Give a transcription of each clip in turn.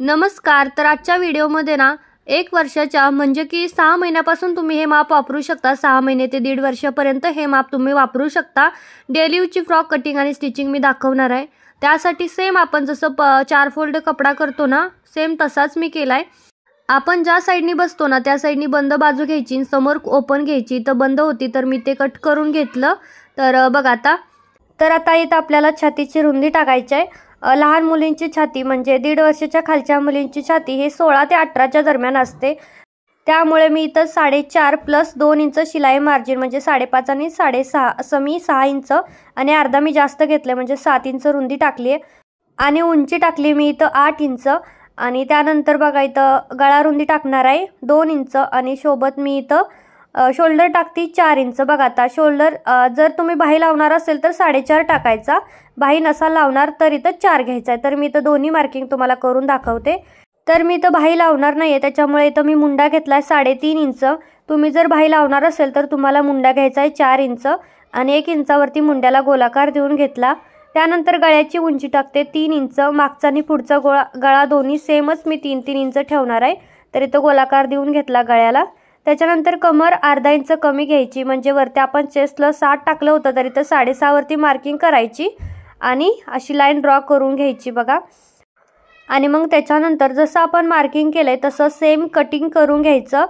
नमस्कार. तर आजच्या व्हिडिओमध्ये ना 1 वर्षाच्या म्हणजे की 6 महिन्यापासून तुम्ही हे माप वापरू शकता. 6 महिने ते 1.5 वर्षापर्यंत हे माप तुम्ही वापरू शकता. डेली यूजची फ्रॉक कटिंग आणि स्टिचिंग मी दाखवणार आहे. त्यासाठी सेम आपण जसं 4 फोल्ड कपडा करतो ना, सेम तसाच मी केलाय. आपण ज्या साईडनी बसतो ना त्या साईडनी बंद बाजू घ्यायची, समोर ओपन घ्यायची. तर बंद होती तर मी ते कट करून घेतलं. तर बघा आता इथं आपल्याला छातीची रुंदी टाकायची आहे. लहान मुलींची छाती म्हणजे 1.5 वर्षाच्या खालच्या मुलींची छाती हे 16 ते 18च्या दरम्यान असते. त्यामुळे मी इथं 4.5 + 2 इंच शिलाई मार्जिन म्हणजे 5.5 आणि 6.5 असं मी 6 इंच आणि अर्धा मी जास्त घेतले म्हणजे 7 इंच रुंदी टाकली आहे. आणि उंची टाकली मी इथं 8 इंच. आणि त्यानंतर बघा इथं गळा रुंदी टाकणार आहे 2 इंच आणि सोबत मी इथं शोल्डर टाकते 4 इंच. बघा आता शोल्डर जर तुम्ही बाही लावणार असेल तर 4.5 टाकायचा, बाही नसाल लावणार तर इथं 4 घ्यायचा आहे. तर मी इथं दोन्ही मार्किंग तुम्हाला करून दाखवते. तर मी इथं बाही लावणार नाही आहे त्याच्यामुळे इथं मी मुंडा घेतला आहे 3.5 इंच. तुम्ही जर बाही लावणार असेल तर तुम्हाला मुंडा घ्यायचा आहे 4 इंच आणि 1 इंचावरती मुंड्याला गोलाकार देऊन घेतला. त्यानंतर गळ्याची उंची टाकते 3 इंच. मागचा आणि पुढचा गळा दोन्ही सेमच मी 3-3 इंच ठेवणार आहे. तर इथं गोलाकार देऊन घेतला गळ्याला. त्याच्यानंतर कमर अर्धा इंच कमी घ्यायची म्हणजे वरती आपण चेस्टला 7 टाकलं होतं तर इथं 6.5 वरती मार्किंग करायची आणि अशी लाईन ड्रॉ करून घ्यायची बघा. आणि मग त्याच्यानंतर जसं आपण मार्किंग केलंय तसं सेम कटिंग करून घ्यायचं.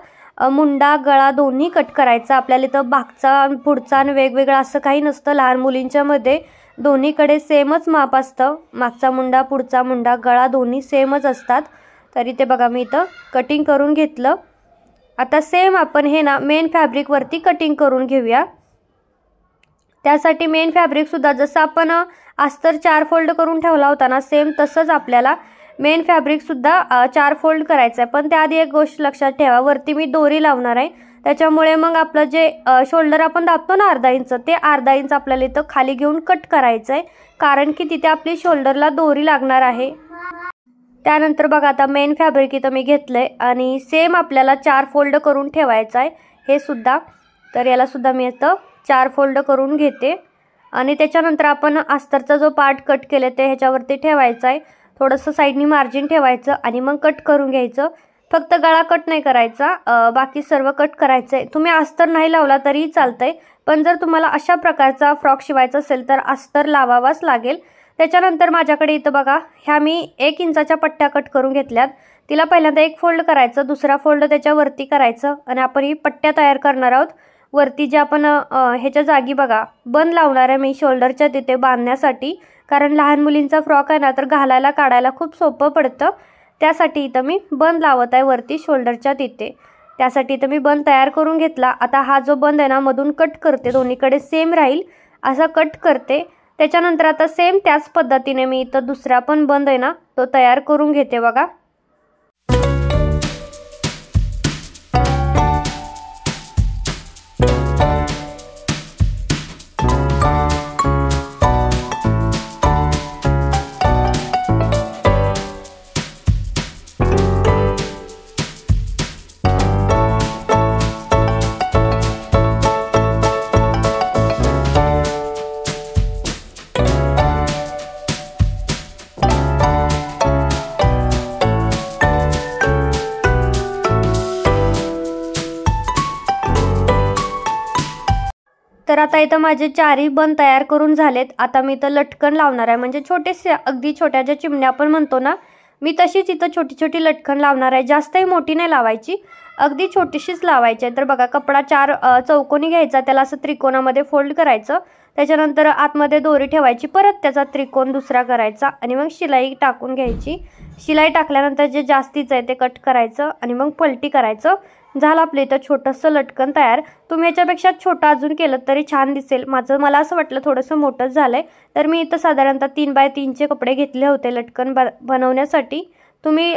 मुंडा गळा दोन्ही कट करायचा. आपल्याला इथं मागचा पुढचा आणि वेगवेगळं असं काही नसतं. लहान मुलींच्या मध्ये दोन्हीकडे सेमच माप असतं. मागचा मुंडा पुढचा मुंडा गळा दोन्ही सेमच असतात. तरी ते बघा मी इथं कटिंग करून घेतलं. आता सेम आपण हे ना मेन फॅब्रिकवरती कटिंग करून घेऊया. त्यासाठी मेन फॅब्रिकसुद्धा जसं आपण अस्तर 4 फोल्ड करून ठेवला होता ना सेम तसंच आपल्याला मेन फॅब्रिकसुद्धा 4 फोल्ड करायचं आहे. पण त्याआधी एक गोष्ट लक्षात ठेवा, वरती मी दोरी लावणार आहे त्याच्यामुळे मग आपलं जे शोल्डर आपण दाबतो ना अर्धा इंच ते अर्धा इंच आपल्याला इथं खाली घेऊन कट करायचं आहे कारण की तिथे आपली शोल्डरला दोरी लागणार आहे. त्यानंतर बघा आता मेन फॅब्रिक इथं मी घेतलंय आणि सेम आपल्याला 4 फोल्ड करून ठेवायचं आहे हे सुद्धा. तर याला सुद्धा मी इथं 4 फोल्ड करून घेते आणि त्याच्यानंतर आपण अस्तरचा जो पार्ट कट केले ते ह्याच्यावरती ठेवायचा आहे. थोडंसं साईडनी मार्जिन ठेवायचं आणि मग कट करून घ्यायचं. फक्त गळा कट नाही करायचा, बाकी सर्व कट करायचं आहे. तुम्ही अस्तर नाही लावला तरीही चालतंय, पण जर तुम्हाला अशा प्रकारचा फ्रॉक शिवायचा असेल तर अस्तर लावावाच लागेल. त्याच्यानंतर माझ्याकडे इथं बघा ह्या मी 1 इंचाच्या पट्ट्या कट करून घेतल्यात. तिला पहिल्यांदा 1 फोल्ड करायचं, दुसरा फोल्ड त्याच्यावरती करायचं आणि आपण ही पट्ट्या तयार करणार आहोत. वरती जे आपण ह्याच्या जागी बघा बंद लावणार आहे मी शोल्डरच्या तिथे बांधण्यासाठी, कारण लहान मुलींचा फ्रॉक आहे ना तर घालायला काढायला खूप सोपं पडतं. त्यासाठी इथं मी बंद लावत आहे वरती शोल्डरच्या तिथे. त्यासाठी इथं मी बंद तयार करून घेतला. आता हा जो बंद आहे ना मधून कट करते, दोन्हीकडे सेम राहील असा कट करते. त्याच्यानंतर आता सेम त्याच पद्धतीने मी इथं दुसरा पण बंद आहे ना तो तयार करून घेते बघा. तर आता इथं माझे 4ही बंद तयार करून झालेत. आता मी इथं लटकन लावणार आहे म्हणजे छोटेसे अगदी छोट्या ज्या चिमण्या आपण म्हणतो ना मी तशीच इथं छोटी छोटी लटकन लावणार आहे. जास्तही मोठी नाही लावायची, अगदी छोटीशीच लावायची आहे. तर बघा कपडा 4 चौकोनी घ्यायचा, त्याला असं त्रिकोणामध्ये फोल्ड करायचं. त्याच्यानंतर आतमध्ये दोरी ठेवायची, परत त्याचा त्रिकोण दुसरा करायचा आणि मग शिलाई टाकून घ्यायची. शिलाई टाकल्यानंतर जे जास्तीचं आहे ते कट करायचं आणि मग पलटी करायचं. झालं आपलं इथं छोटंसं लटकन तयार. तुम्ही ह्याच्यापेक्षा छोटं अजून केलं तरी छान दिसेल. मला असं वाटलं थोडंसं मोठंच झालंय तर मी इथं साधारणतः 3x3चे कपडे घेतले होते लटकन बनवण्यासाठी. तुम्ही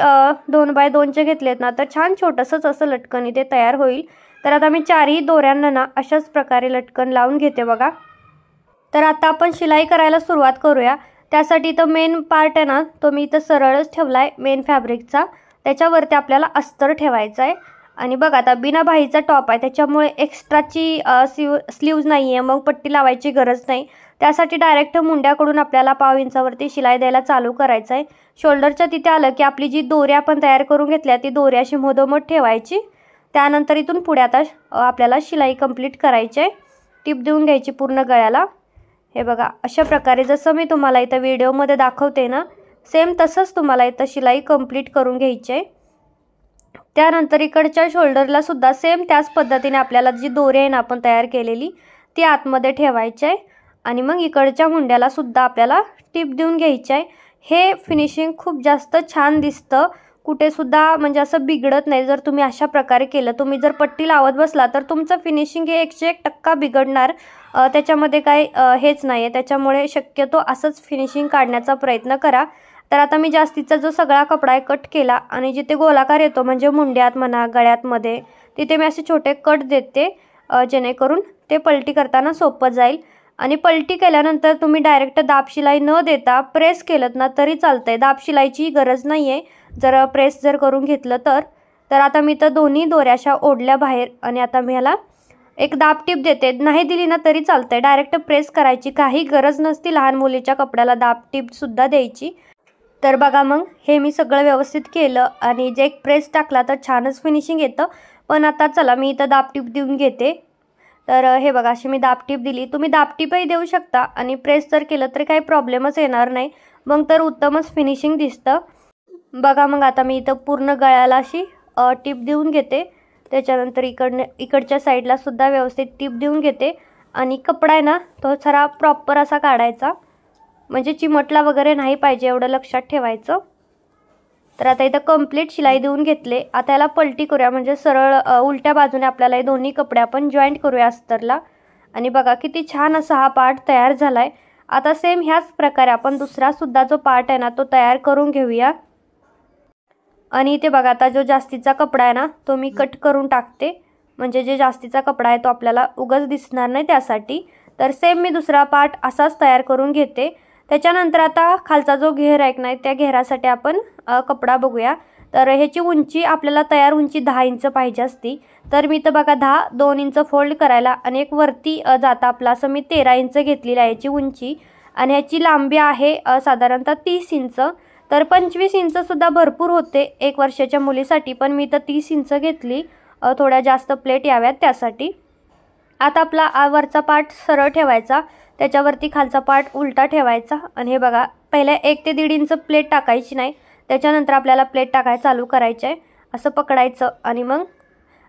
2x2चे घेतलेत ना तर छान छोटंसंच असं लटकन इथे तयार होईल. तर आता मी 4ही दोऱ्यांना ना अशाच प्रकारे लटकन लावून घेते बघा. तर आता आपण शिलाई करायला सुरुवात करूया. त्यासाठी इथं मेन पार्ट आहे ना तो मी इथं सरळच ठेवलाय मेन फॅब्रिकचा. त्याच्यावरती आपल्याला अस्तर ठेवायचा आहे आणि बघा आता बिना बाहीचा टॉप आहे त्याच्यामुळे एक्स्ट्राची स्लीव्ज नाही आहे, मग पट्टी लावायची गरज नाही. त्यासाठी डायरेक्ट मुंड्याकडून आपल्याला 1/2 इंचावरती शिलाई द्यायला चालू करायचं आहे. शोल्डरच्या तिथे आलं की आपली जी दोरी आपण तयार करून घेतल्या ती दोरी अशी मधोमध ठेवायची. त्यानंतर इथून पुढे आता आपल्याला शिलाई कंप्लीट करायची आहे. टिप देऊन घ्यायची पूर्ण गळ्याला. हे बघा अशा प्रकारे जसं मी तुम्हाला इथं व्हिडिओमध्ये दाखवते ना, सेम तसंच तुम्हाला इथं शिलाई कंप्लीट करून घ्यायची आहे. त्यानंतर इकडच्या शोल्डरला सुद्धा सेम त्याच पद्धतीने आपल्याला जी दोरी आहे ना आपण तयार केलेली ती आतमध्ये ठेवायची आहे. आणि मग इकडच्या मुंड्याला सुद्धा आपल्याला टिप देऊन घ्यायची आहे. हे फिनिशिंग खूप जास्त छान दिसतं, कुठे सुद्धा म्हणजे असं बिघडत नाही. जर तुम्ही अशा प्रकारे केलं, तुम्ही जर पट्टी लावत बसला तर तुमचं फिनिशिंग हे 101% बिघडणार. त्याच्यामध्ये काही हेच नाही आहे. त्याच्यामुळे शक्यतो असंच फिनिशिंग काढण्याचा प्रयत्न करा. तर आता मी जास्तीचा जो सगळा कपडा आहे कट केला आणि जिथे गोलाकार येतो म्हणजे मुंड्यात म्हणा गळ्यातमध्ये तिथे मी असे छोटे कट देते, जेणेकरून ते पलटी करताना सोपं जाईल. आणि पलटी केल्यानंतर तुम्ही डायरेक्ट दाब शिलाई न देता प्रेस केलं ना तरी चालतंय. दाब शिलाईची गरज नाही आहे जर प्रेस जर करून घेतलं तर. आता मी तर दोन्ही दोऱ्या अशा ओढल्या बाहेर आणि आता मी ह्याला एक दाब टिप देते. नाही दिली ना तरी चालतंय, डायरेक्ट प्रेस करायची काही गरज नसती. लहान मुलीच्या कपड्याला दाब टिपसुद्धा द्यायची. तर बघा मग हे मी सगळं व्यवस्थित केलं आणि जे एक प्रेस टाकला तर छानच फिनिशिंग येतं. पण आता चला मी इथं दाब टिप देऊन घेते. तर हे बघा अशी मी दाब टिप दिली. तुम्ही दाब टिपही देऊ शकता आणि प्रेस जर केलं तरी काही प्रॉब्लेमच येणार नाही, मग तर उत्तमच फिनिशिंग दिसतं. बघा मग आता मी इथं पूर्ण गळ्याला अशी टिप देऊन घेते. त्याच्यानंतर इकडच्या साईडला सुद्धा व्यवस्थित टिप देऊन घेते. आणि कपडा आहे ना तो जरा प्रॉपर असा काढायचा, म्हणजे चिमटला वगैरे नाही पाहिजे, एवढं लक्षात ठेवायचं. तर आता इथं कंप्लीट शिलाई देऊन घेतले. आता याला पलटी करूया, म्हणजे सरळ उलट्या बाजूने आपल्याला हे दोन्ही कपडे आपण जॉईंट करूया अस्तरला. आणि बघा किती छान असा हा पार्ट तयार झाला आहे. आता सेम ह्याच प्रकारे आपण दुसरा सुद्धा जो पार्ट आहे ना तो तयार करून घेऊया. आणि इथे बघा आता जो जास्तीचा कपडा आहे ना तो मी कट करून टाकते, म्हणजे जे जास्तीचा कपडा आहे तो आपल्याला उगाच दिसणार नाही त्यासाठी. तर सेम मी दुसरा पार्ट असाच तयार करून घेते. त्याच्यानंतर आता खालचा जो घेर आहे नाही त्या घेरासाठी आपण कपडा बघूया. तर ह्याची उंची आपल्याला तयार उंची 10 इंच पाहिजे असती. तर मी तर बघा 2 इंच फोल्ड करायला आणि एक वरती जाता आपला असं मी 13 इंच घेतलेली आहे याची उंची. आणि ह्याची लांबी आहे साधारणतः 30 इंच. तर 25 इंचसुद्धा भरपूर होते 1 वर्षाच्या मुलीसाठी, पण मी तर 30 इंच घेतली, थोड्या जास्त प्लेट याव्यात त्यासाठी. आता आपला वरचा पार्ट सरळ ठेवायचा, त्याच्यावरती खालचा पार्ट उलटा ठेवायचा. आणि हे बघा पहिले 1 ते 1.5 इंच प्लेट टाकायची नाही, त्याच्यानंतर आपल्याला प्लेट टाकायला चालू करायचं आहे. असं पकडायचं आणि मग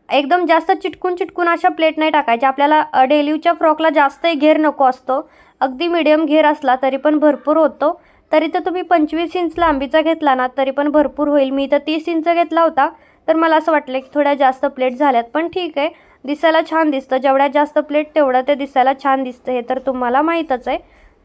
एकदम जास्त चिटकून अशा प्लेट नाही टाकायच्या. आपल्याला डेलीच्या फ्रॉकला जास्तही घेर नको असतो, अगदी मिडियम घेर असला तरी पण भरपूर होतो. तरी तर तुम्ही 25 इंच लांबीचा घेतला ना तरी पण भरपूर होईल. मी तर 30 इंच घेतला होता, तर मला असं वाटलं की थोड्या जास्त प्लेट झाल्यात, पण ठीक आहे, दिसायला छान दिसतं. जेवढ्या जास्त प्लेट तेवढं ते दिसायला छान दिसतं, हे तर तुम्हाला माहीतच आहे.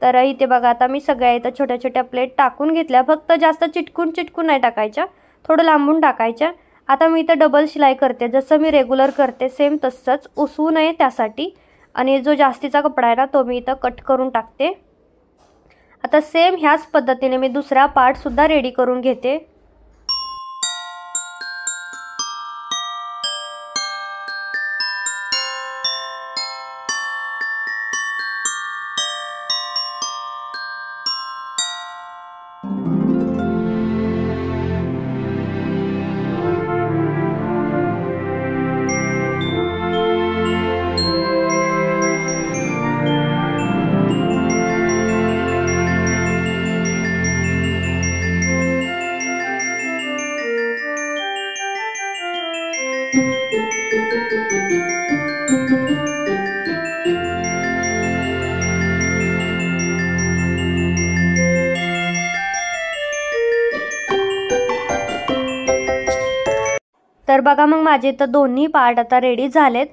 तर इथे बघा आता मी सगळ्या इथं छोट्या छोट्या प्लेट टाकून घेतल्या. फक्त जास्त चिटकून नाही टाकायच्या, थोडं लांबून टाकायच्या. आता मी इथं डबल शिलाई करते, जसं मी रेग्युलर करते सेम तसंच, उसवू नये त्यासाठी. आणि जो जास्तीचा कपडा आहे ना तो मी इथं कट करून टाकते. आता सेम ह्याच पद्धतीने मी दुसरा पार्टसुद्धा रेडी करून घेते. तर बघा मग माझे तर दोन्ही पार्ट आता रेडी झालेत.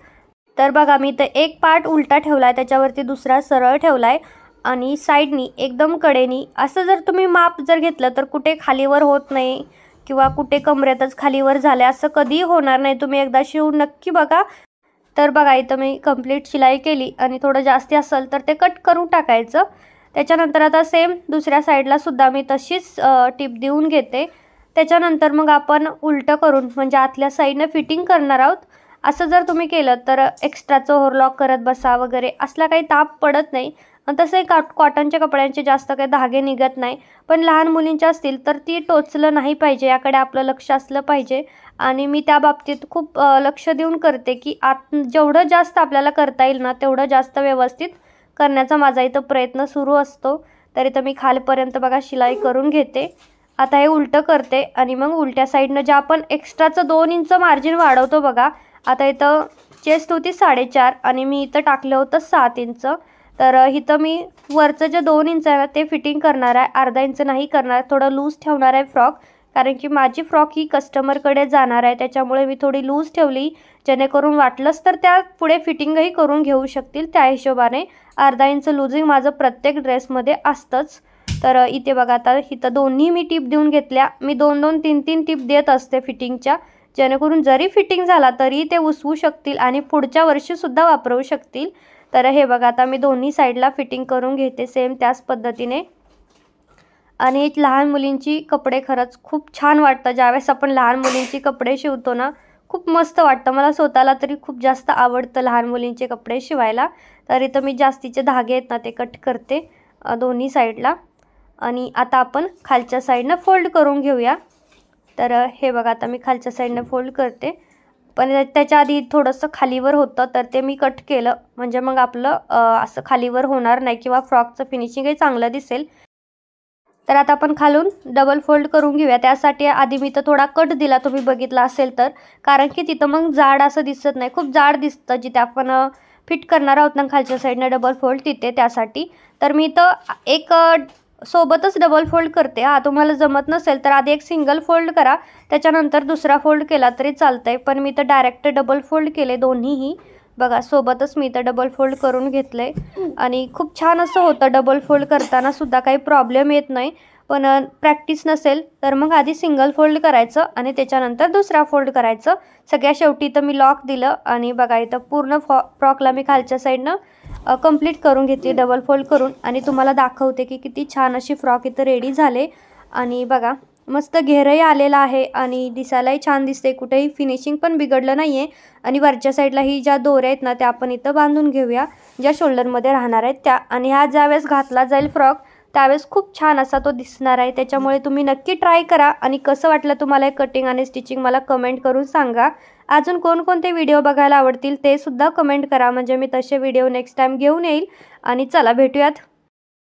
तर बघा मी तर एक पार्ट उलटा ठेवलाय, त्याच्यावरती दुसरा सरळ ठेवलाय आणि साईडनी एकदम कडेनी असं जर तुम्ही माप जर घेतलं तर कुठे खालीवर होत नाही किंवा कुठे कमरेतच खालीवर झाले असं कधीही होणार नाही. तुम्ही एकदा शिवून नक्की बघा. तर बघा इथं मी कंप्लीट शिलाई केली आणि थोडं जास्ती असेल तर ते कट करून टाकायचं. त्याच्यानंतर आता सेम दुसऱ्या साईडला सुद्धा मी तशीच टिप देऊन घेते. त्याच्यानंतर मग आपण उलटं करून म्हणजे आतल्या साईडनं फिटिंग करणार आहोत. असं जर तुम्ही केलं तर एक्स्ट्राचं ओव्हरलॉक करत बसा वगैरे असला काही ताप पडत नाही. आणि तसंही कॉटनच्या कपड्यांचे जास्त काही धागे निघत नाही. पण लहान मुलींच्या असतील तर ती टोचलं नाही पाहिजे, याकडे आपलं लक्ष असलं पाहिजे. आणि मी त्या बाबतीत खूप लक्ष देऊन करते की जेवढं जास्त आपल्याला करता येईल ना तेवढं जास्त व्यवस्थित करण्याचा माझा इथं प्रयत्न सुरू असतो. तर इथं मी खालपर्यंत बघा शिलाई करून घेते. आता हे उलटं करते आणि मग उलट्या साईडनं जे आपण एक्स्ट्राचं 2 इंच मार्जिन वाढवतो बघा. आता इथं चेस्ट होती 4.5 आणि मी इथं टाकलं होतं 7 इंच. तर इथं मी वरचं जे 2 इंच आहे ते फिटिंग करणार आहे, अर्धा इंच नाही करणार. थोडं लूज ठेवणार आहे फ्रॉक, कारण की माझी फ्रॉक ही कस्टमरकडे जाणार आहे. त्याच्यामुळे मी थोडी लूज ठेवली, जेणेकरून वाटलंच तर त्या पुढे फिटिंगही करून घेऊ शकतील. त्या हिशोबाने अर्धा इंच लूजिंग माझं प्रत्येक ड्रेसमध्ये असतंच. तर इथे बघा आता इथं दोन्ही मी टिप देऊन घेतल्या. मी 2-2, 3-3 टिप देत असते फिटिंगच्या, जेणेकरून जरी फिटिंग झाला तरी ते उसवू शकतील आणि पुढच्या वर्षीसुद्धा वापरू शकतील. तर हे बघा आता मी दोन्ही साईडला फिटिंग करून घेते सेम त्याच पद्धतीने. आणि लहान मुलींची कपडे खरंच खूप छान वाटतं. ज्यावेळेस आपण लहान मुलींची कपडे शिवतो ना खूप मस्त वाटतं. मला स्वतःला तरी खूप जास्त आवडतं लहान मुलींचे कपडे शिवायला. तर इथं मी जास्तीचे धागे आहेत ना ते कट करते दोन्ही साईडला. आणि आता आपण खालच्या साईडनं फोल्ड करून घेऊया. तर हे बघा आता मी खालच्या साईडनं फोल्ड करते. पण त्याच्या आधी थोडंसं खालीवर होतं तर ते मी कट केलं, म्हणजे मग आपलं असं खालीवर होणार नाही किंवा फ्रॉकचं फिनिशिंगही चांगलं दिसेल. तर आता आपण खालून डबल फोल्ड करून घेऊया. त्यासाठी आधी मी तर थोडा कट दिला, तुम्ही बघितला असेल तर, कारण की तिथं मग जाड असं दिसत नाही, खूप जाड दिसतं जिथे आपण फिट करणार आहोत ना खालच्या साईडनं डबल फोल्ड तिथे. त्यासाठी तर मी इथं एक सोबतच डबल फोल्ड करते. तुम्हाला जमत नसेल तर आधी एक सिंगल फोल्ड करा, त्याच्यानंतर दुसरा फोल्ड केला तरी चालतंय. पण मी इथं डायरेक्ट डबल फोल्ड केले दोन्हीही. बघा सोबतच मी इथं डबल फोल्ड करून घेतले आणि खूप छान असं होतं. डबल फोल्ड करताना सुद्धा काही प्रॉब्लेम येत नाही. पण प्रॅक्टिस नसेल तर मग आधी सिंगल फोल्ड करायचं आणि त्याच्यानंतर दुसरा फोल्ड करायचं. सगळ्या शेवटी इथं मी लॉक दिलं आणि बघा इथं पूर्ण फ्रॉकला मी खालच्या साईडनं कंप्लीट करून घेतली डबल फोल्ड करून. आणि तुम्हाला दाखवते की किती छान अशी फ्रॉक इथं रेडी झाले. आणि बघा मस्त घेरही आलेला आहे आणि दिसायलाही छान दिसते, कुठेही फिनिशिंग पण बिघडलं नाही आहे. आणि वरच्या साईडला ही ज्या दोऱ्या आहेत ना त्या आपण इथं बांधून घेऊया, ज्या शोल्डरमध्ये राहणार आहेत त्या. आणि ह्या ज्यावेळेस घातला जाईल फ्रॉक त्यावेळेस खूप छान असा तो दिसणार आहे. त्याच्यामुळे तुम्ही नक्की ट्राय करा. आणि कसं वाटलं तुम्हाला हे कटिंग आणि स्टिचिंग मला कमेंट करून सांगा. अजून कोणकोणते व्हिडिओ बघायला आवडतील ते सुद्धा कमेंट करा, म्हणजे मी तसे व्हिडिओ नेक्स्ट टाईम घेऊन येईल. आणि चला भेटूयात